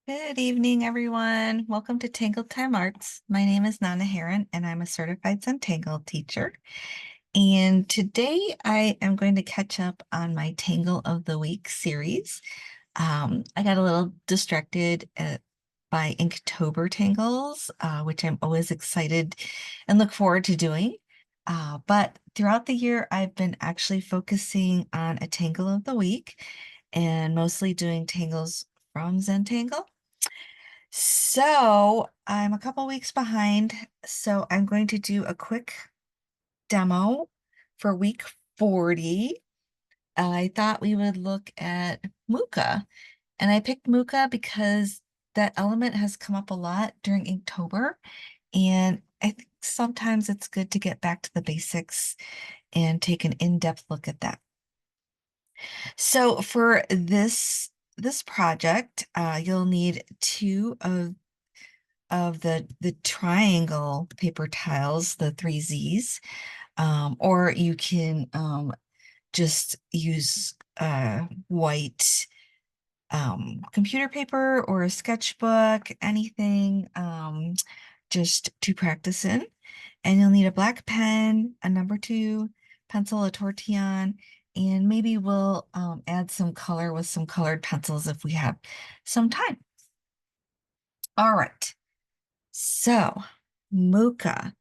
Good evening, everyone. Welcome to Tangle Time Arts. My name is Nana Heron, and I'm a certified Zentangle teacher. And today I am going to catch up on my Tangle of the Week series. I got a little distracted by Inktober tangles, which I'm always excited and look forward to doing. But throughout the year, I've been actually focusing on a Tangle of the Week and mostly doing tangles from Zentangle. So I'm a couple weeks behind, so I'm going to do a quick demo for week 40. I thought we would look at Mooka, and I picked Mooka because that element has come up a lot during Inktober, and I think sometimes it's good to get back to the basics and take an in-depth look at that. So for this project, you'll need two of the triangle paper tiles, the 3Zs, or you can just use white computer paper or a sketchbook, anything just to practice in. And you'll need a black pen, a number 2 pencil, a tortillon, and maybe we'll add some color with some colored pencils if we have some time. All right. So, Mooka.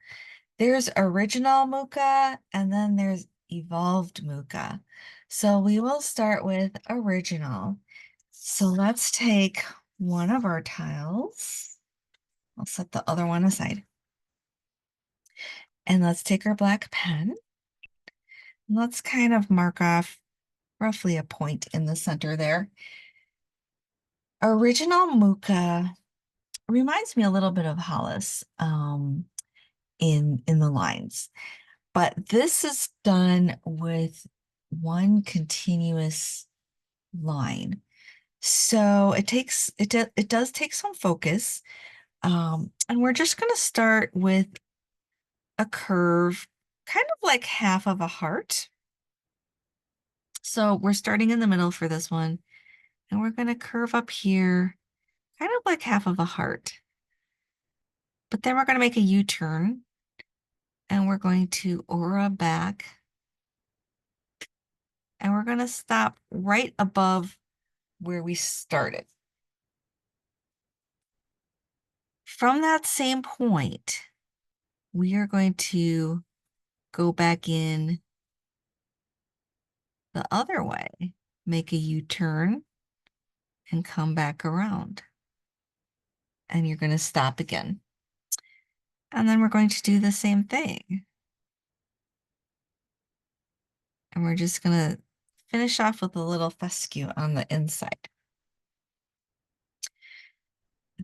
There's original Mooka and then there's evolved Mooka. So we will start with original. So let's take one of our tiles. I'll set the other one aside. And let's take our black pen. Let's kind of mark off roughly a point in the center there. Original Mooka reminds me a little bit of Hollis in the lines. But this is done with one continuous line. So it does take some focus. And we're just going to start with a curve, kind of like half of a heart. So we're starting in the middle for this one, and we're going to curve up here, kind of like half of a heart. But then we're going to make a U-turn, and we're going to aura back, and we're going to stop right above where we started. From that same point, we are going to go back in the other way, make a U-turn, and come back around. And you're going to stop again. And then we're going to do the same thing. And we're just going to finish off with a little fescue on the inside.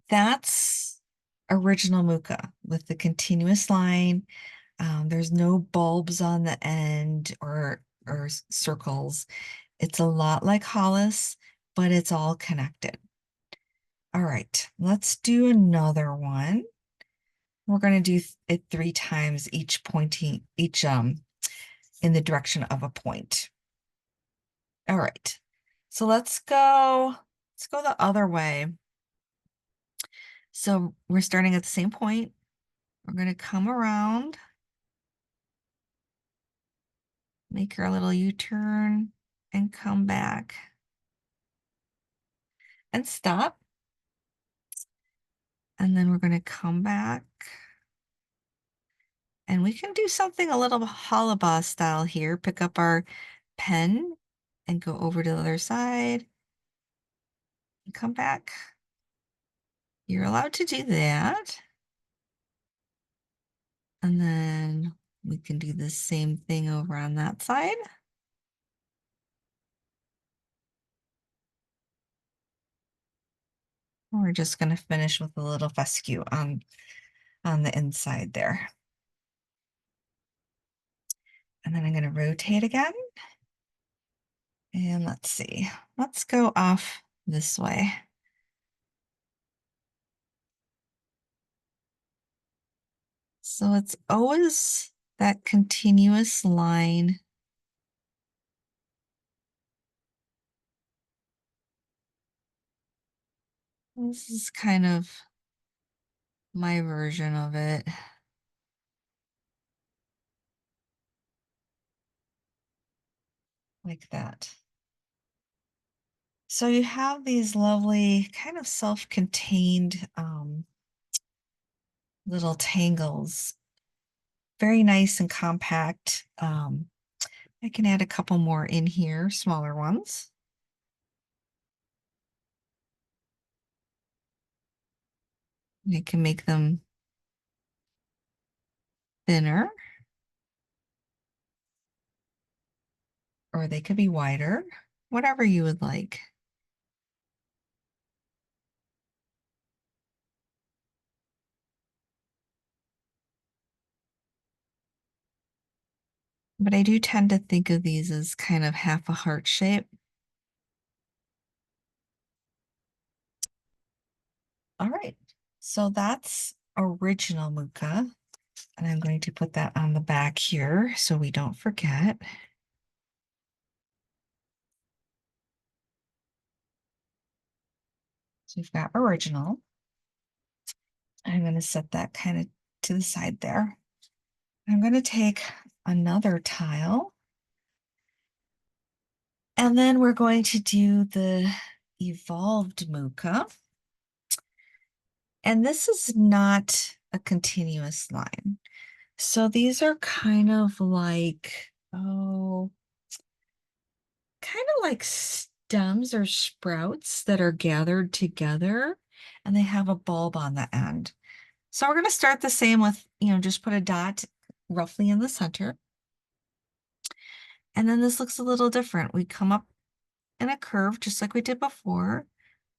That's original Mooka with the continuous line. There's no bulbs on the end or circles. It's a lot like Hollis, but it's all connected. All right, let's do another one. We're going to do it 3 times, each pointing, each in the direction of a point. All right, so let's go the other way. So we're starting at the same point. We're going to come around, make our little U-turn, and come back and stop. And then we're going to come back. And we can do something a little hollabaugh style here. Pick up our pen and go over to the other side and come back. You're allowed to do that. And then we can do the same thing over on that side. We're just going to finish with a little fescue on the inside there. And then I'm going to rotate again. And let's see. Let's go off this way. So it's always that continuous line. This is kind of my version of it, like that. So you have these lovely kind of self-contained little tangles, very nice and compact. I can add a couple more in here, smaller ones. I can make them thinner, or they could be wider, whatever you would like. But I do tend to think of these as kind of half a heart shape. All right, so that's original Mooka. And I'm going to put that on the back here so we don't forget. So we've got original. I'm going to set that kind of to the side there. I'm going to take another tile. And then we're going to do the Evolved Mooka. And this is not a continuous line. So these are kind of like, oh, kind of like stems or sprouts that are gathered together and they have a bulb on the end. So we're going to start the same with, just put a dot roughly in the center. And then this looks a little different. We come up in a curve just like we did before.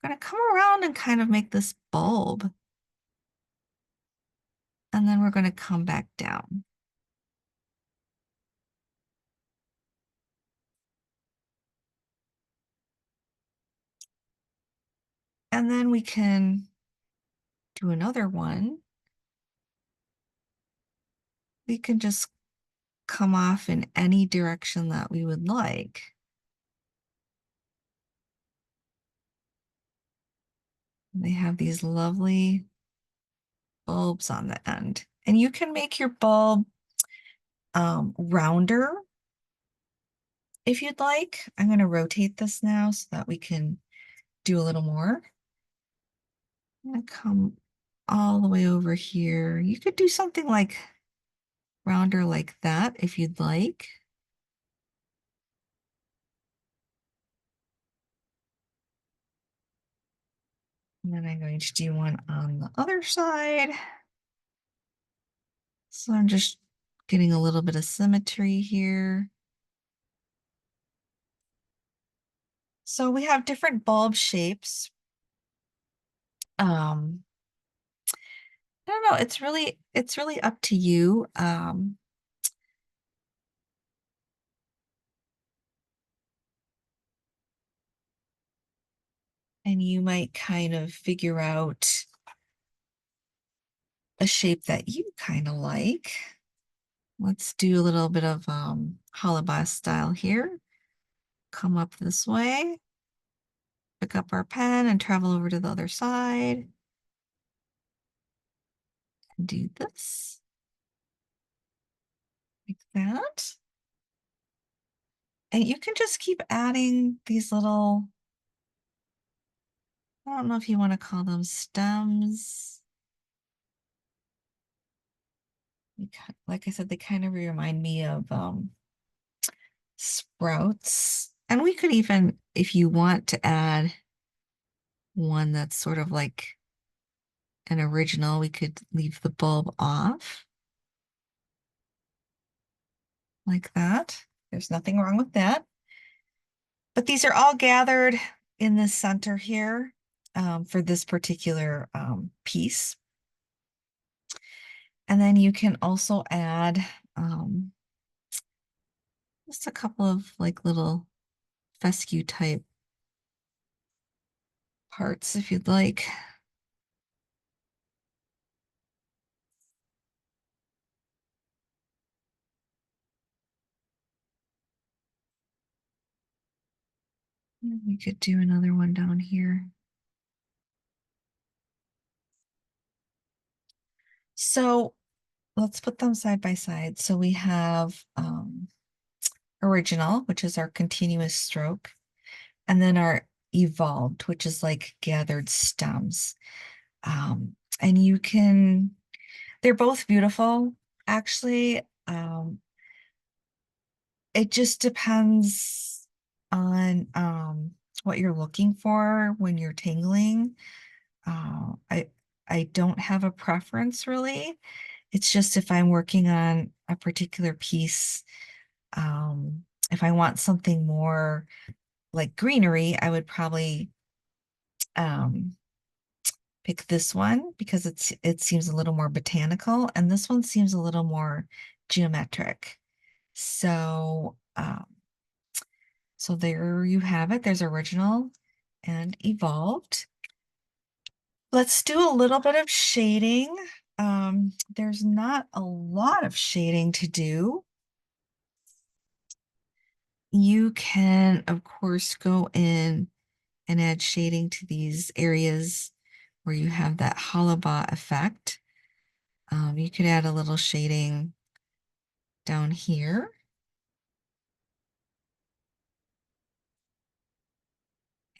We're going to come around and kind of make this bulb. And then we're going to come back down. And then we can do another one. We can just come off in any direction that we would like. They have these lovely bulbs on the end. And you can make your bulb rounder if you'd like. I'm going to rotate this now so that we can do a little more. I'm going to come all the way over here. You could do something like rounder like that if you'd like. And then I'm going to do one on the other side. So I'm just getting a little bit of symmetry here. So we have different bulb shapes. I don't know, it's really up to you. And you might kind of figure out a shape that you kind of like. Let's do a little bit of holobas style here. Come up this way, pick up our pen and travel over to the other side. And do this. Like that. And you can just keep adding these little, I don't know if you want to call them stems. Like I said, they kind of remind me of sprouts. And we could even, if you want to add one that's sort of like an original, we could leave the bulb off like that. There's nothing wrong with that. But these are all gathered in the center here for this particular piece. And then you can also add just a couple of like little fescue type parts if you'd like. We could do another one down here. So let's put them side by side. So we have original, which is our continuous stroke, and then our evolved, which is like gathered stems. And you can, they're both beautiful, actually. It just depends on what you're looking for when you're tangling. Uh, I I don't have a preference really. It's just if I'm working on a particular piece, if I want something more like greenery, I would probably um, pick this one because it seems a little more botanical, and this one seems a little more geometric. So, so there you have it. There's original and evolved. Let's do a little bit of shading. There's not a lot of shading to do. You can, of course, go in and add shading to these areas where you have that hollow bar effect. You could add a little shading down here.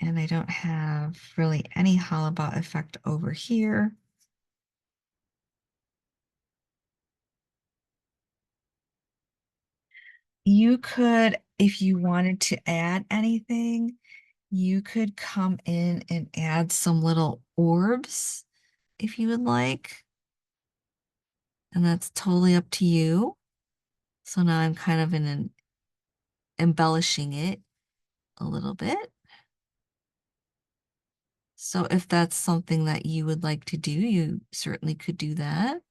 And I don't have really any hollow bar effect over here. You could, if you wanted to add anything, you could come in and add some little orbs if you would like. And that's totally up to you. So now I'm kind of in an embellishing it a little bit. So if that's something that you would like to do, you certainly could do that.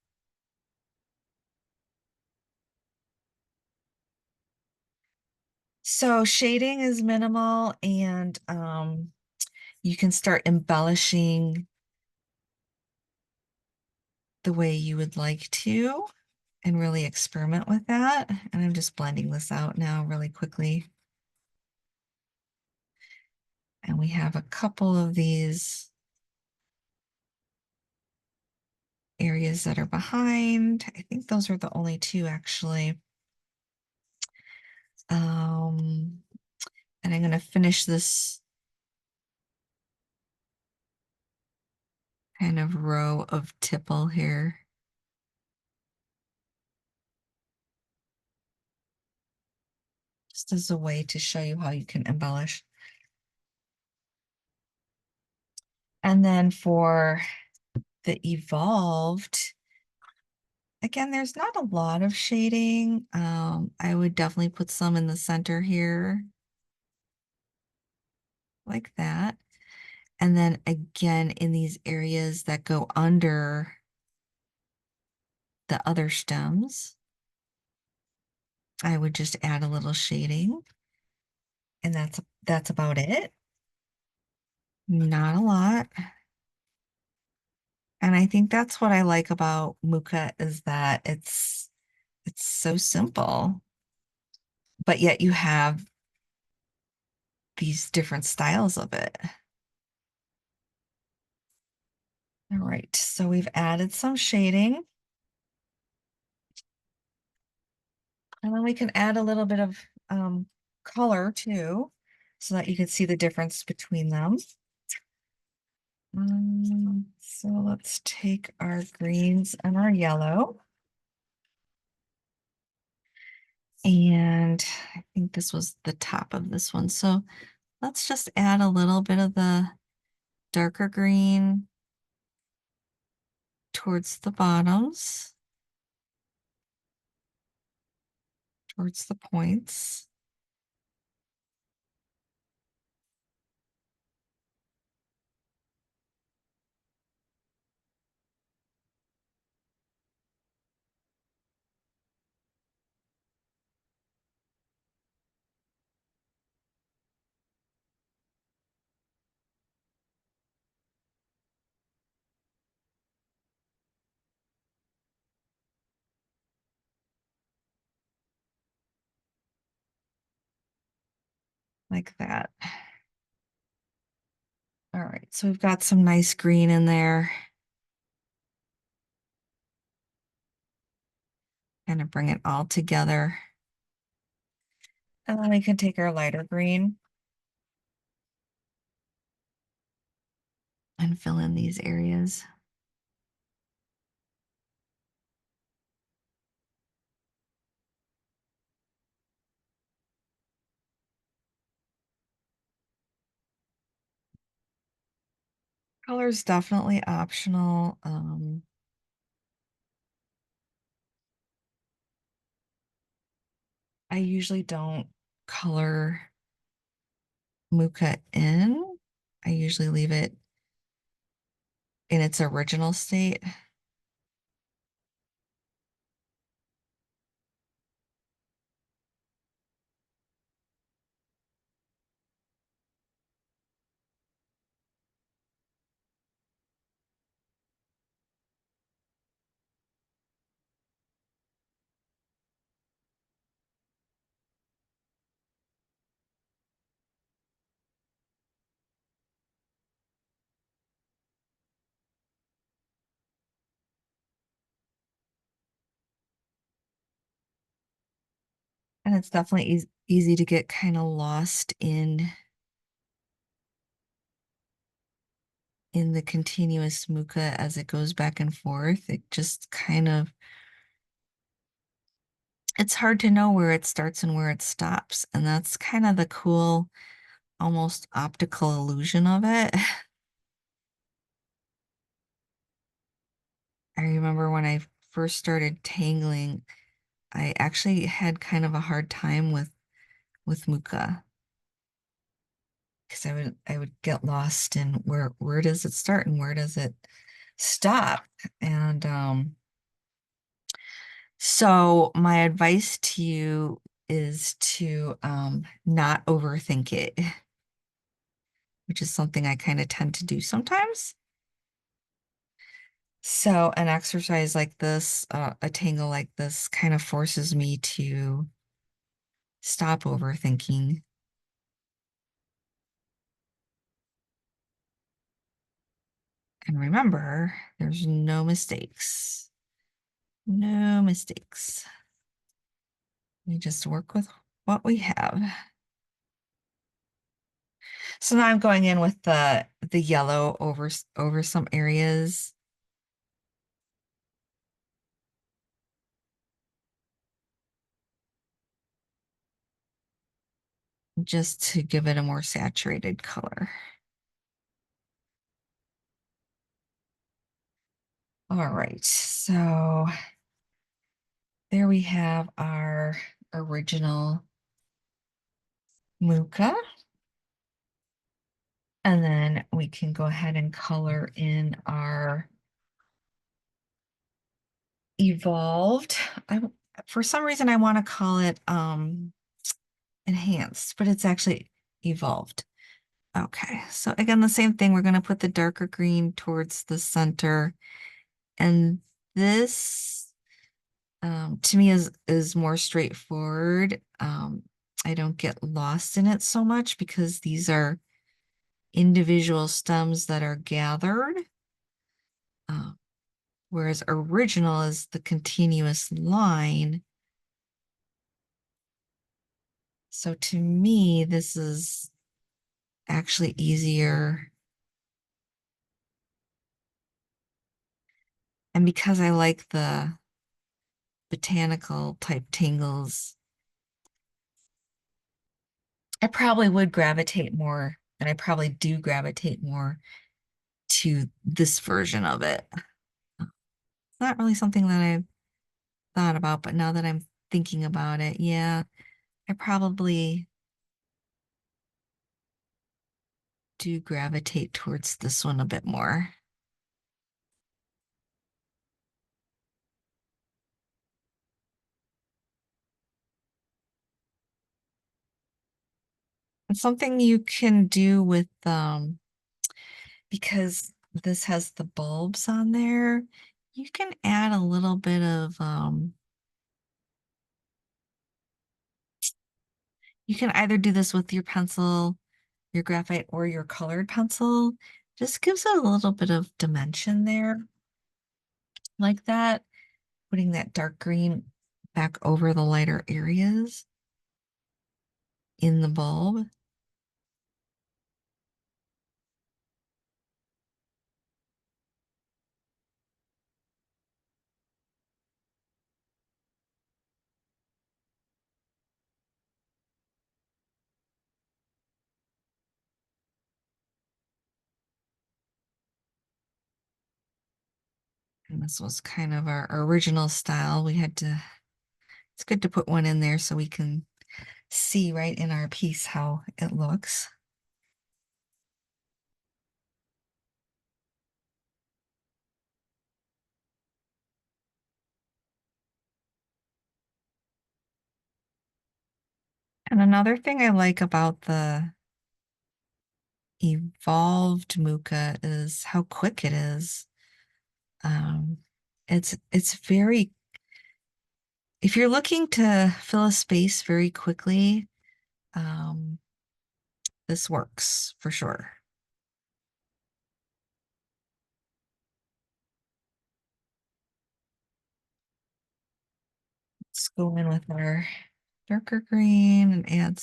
So shading is minimal and you can start embellishing the way you would like to and really experiment with that. And I'm just blending this out now really quickly. And we have a couple of these areas that are behind. I think those are the only two actually. And I'm going to finish this kind of row of tipple here. Just as a way to show you how you can embellish. And then for the evolved, again, there's not a lot of shading. I would definitely put some in the center here, like that. And then again, in these areas that go under the other stems, I would just add a little shading. And that's about it. Not a lot. And I think that's what I like about Mooka is that it's so simple, but yet you have these different styles of it. All right, so we've added some shading. And then we can add a little bit of color too, so that you can see the difference between them. So let's take our greens and our yellow. And I think this was the top of this one. So let's just add a little bit of the darker green towards the bottoms, towards the points. Like that. All right, so we've got some nice green in there. kind of bring it all together. And then we can take our lighter green and fill in these areas. Color is definitely optional. I usually don't color Mooka in. I usually leave it in its original state. And it's definitely easy to get kind of lost in the continuous Mooka as it goes back and forth. It just kind of, it's hard to know where it starts and where it stops. And that's kind of the cool, almost optical illusion of it. I remember when I first started tangling, I actually had kind of a hard time with Mooka because I would get lost in where does it start and where does it stop? And so my advice to you is to not overthink it, which is something I kind of tend to do sometimes. So an exercise like this, a tangle like this, kind of forces me to stop overthinking. And remember, there's no mistakes. No mistakes. We just work with what we have. So now I'm going in with the yellow over some areas. Just to give it a more saturated color. All right, so there we have our original Mooka. And then we can go ahead and color in our Evolved. For some reason I want to call it enhanced, but it's actually Evolved. Okay, so again, the same thing. We're going to put the darker green towards the center. And this, to me, is more straightforward. I don't get lost in it so much because these are individual stems that are gathered. Whereas original is the continuous line. So to me, this is actually easier. And because I like the botanical type tangles, I probably would gravitate more, and I probably do gravitate more to this version of it. It's not really something that I've thought about, but now that I'm thinking about it, yeah, I probably do gravitate towards this one a bit more. It's something you can do with because this has the bulbs on there, you can add a little bit of you can either do this with your pencil, your graphite, or your colored pencil. Just gives it a little bit of dimension there, like that, putting that dark green back over the lighter areas in the bulb. And this was kind of our original style. It's good to put one in there so we can see right in our piece how it looks. And another thing I like about the Evolved Mooka is how quick it is. Um, it's very, if you're looking to fill a space very quickly, um, this works for sure. Let's go in with our darker green and add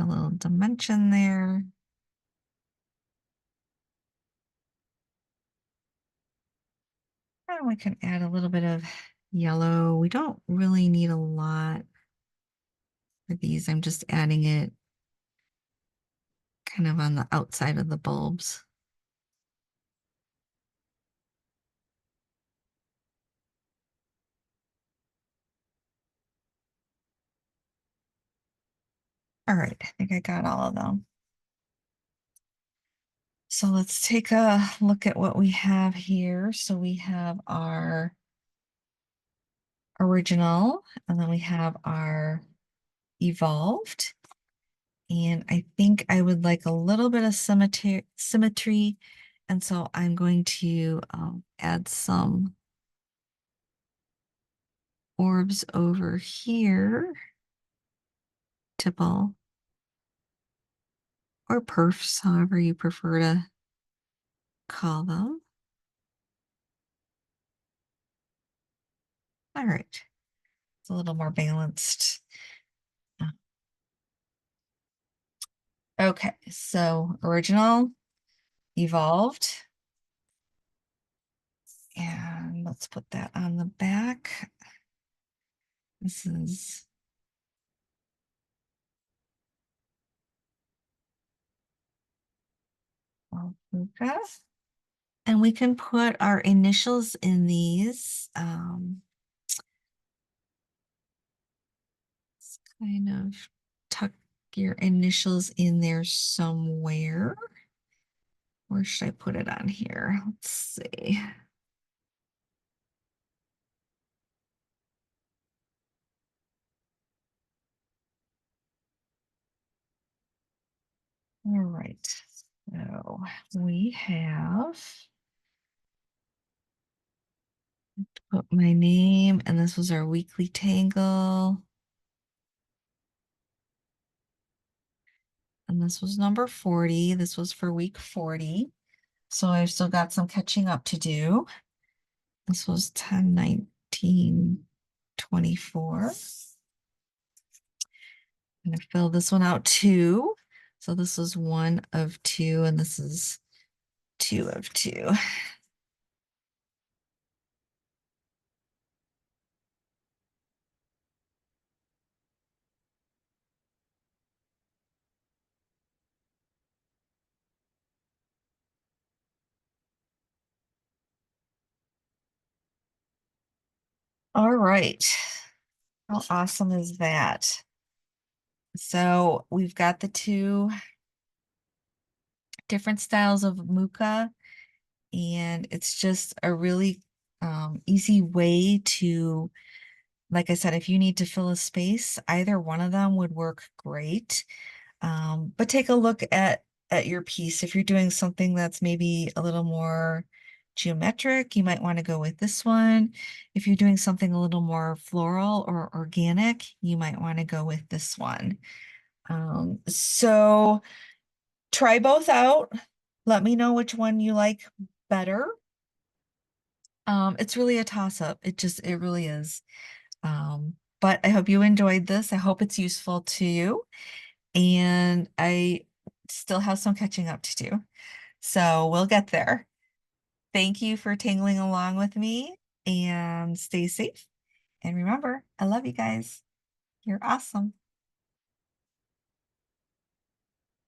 a little dimension there. And we can add a little bit of yellow. We don't really need a lot for these. I'm just adding it kind of on the outside of the bulbs. All right, I think I got all of them. So let's take a look at what we have here. So we have our original, and then we have our evolved. And I think I would like a little bit of symmetry. And so I'm going to add some orbs over here, tipple, or perfs, however you prefer to call them. All right, it's a little more balanced. Okay, so original, evolved, and let's put that on the back. This is Mooka. And we can put our initials in these. Kind of tuck your initials in there somewhere. Where should I put it on here? Let's see. All right, so we have put my name, and this was our weekly tangle. And this was number 40. This was for week 40. So I've still got some catching up to do. This was 10, 19, 24. I'm going to fill this one out too. So this is 1 of 2, and this is 2 of 2. All right. How awesome is that? So we've got the 2 different styles of Mooka, and it's just a really easy way to, like I said, if you need to fill a space, either one of them would work great. But take a look at your piece. If you're doing something that's maybe a little more geometric, you might want to go with this one. If you're doing something a little more floral or organic, you might want to go with this one. So try both out. Let me know which one you like better. It's really a toss-up. It really is. But I hope you enjoyed this. I hope it's useful to you. And I still have some catching up to do. So we'll get there. Thank you for tangling along with me and stay safe. And remember, I love you guys. You're awesome.